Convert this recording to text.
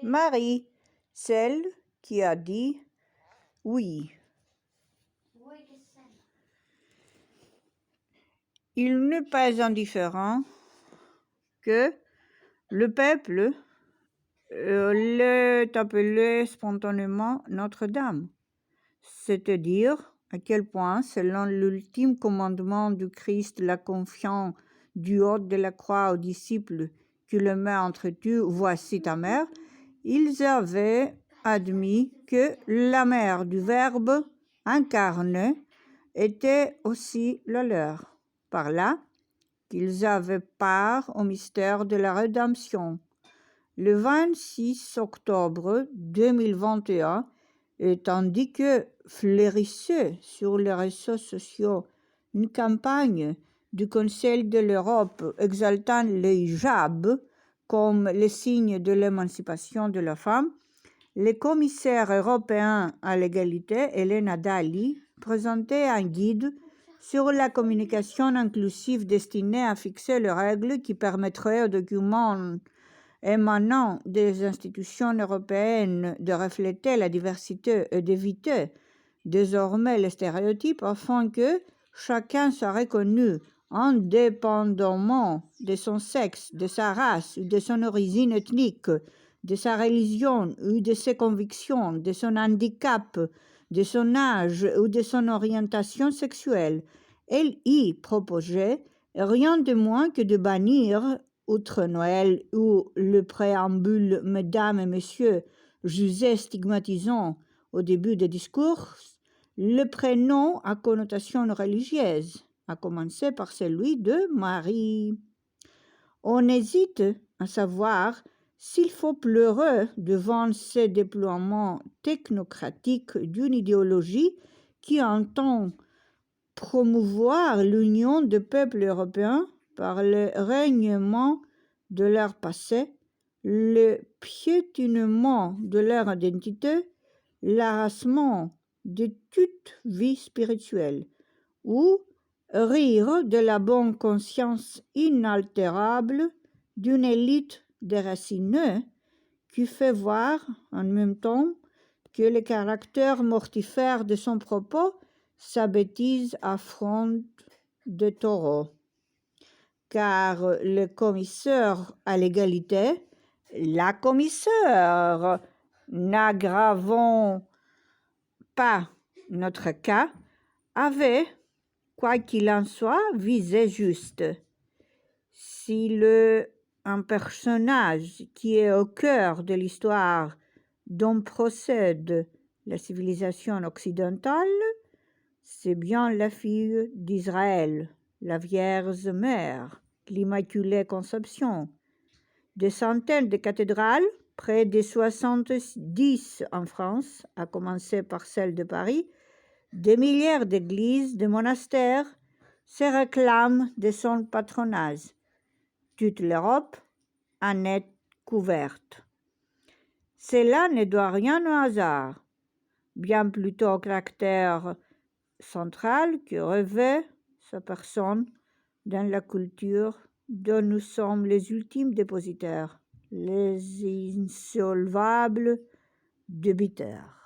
Marie, celle qui a dit oui. Il n'est pas indifférent que le peuple l'ait appelé spontanément Notre-Dame, c'est-à-dire à quel point, selon l'ultime commandement du Christ, la confiant du haut de la croix aux disciples qui le met entre deux, voici ta mère, ils avaient admis que la mère du Verbe incarné était aussi la leur. Par là, qu'ils avaient part au mystère de la rédemption. Le 26 octobre 2021, et tandis que fleurissait sur les réseaux sociaux une campagne du Conseil de l'Europe exaltant le hijab comme le signe de l'émancipation de la femme, le commissaire européen à l'égalité, Elena Dalli, présentait un guide sur la communication inclusive destinée à fixer les règles qui permettraient aux documents émanant des institutions européennes de refléter la diversité et d'éviter désormais les stéréotypes afin que chacun soit reconnu indépendamment de son sexe, de sa race ou de son origine ethnique, de sa religion ou de ses convictions, de son handicap, de son âge ou de son orientation sexuelle. Elle y proposait rien de moins que de bannir, outre Noël où le préambule « Mesdames et Messieurs » jugé stigmatisant au début des discours, le prénom à connotation religieuse, à commencer par celui de Marie. On hésite à savoir s'il faut pleurer devant ces déploiements technocratiques d'une idéologie qui entend promouvoir l'union des peuples européens par le règnement de leur passé, le piétinement de leur identité, l'arrasement de toute vie spirituelle, ou rire de la bonne conscience inaltérable d'une élite déracinée qui fait voir en même temps que le caractère mortifère de son propos, sa bêtise affronte de taureaux. Car le commissaire à l'égalité, la commissaire, n'aggravons pas notre cas, avait, quoi qu'il en soit, visé juste. Si un personnage qui est au cœur de l'histoire dont procède la civilisation occidentale, c'est bien la fille d'Israël, la Vierge Mère, l'Immaculée Conception. Des centaines de cathédrales, près de 70 en France, à commencer par celle de Paris, des milliers d'églises, de monastères, se réclament de son patronage. Toute l'Europe en est couverte. Cela ne doit rien au hasard, bien plutôt au caractère central que revêt sa personne dans la culture dont nous sommes les ultimes dépositaires, les insolvables débiteurs.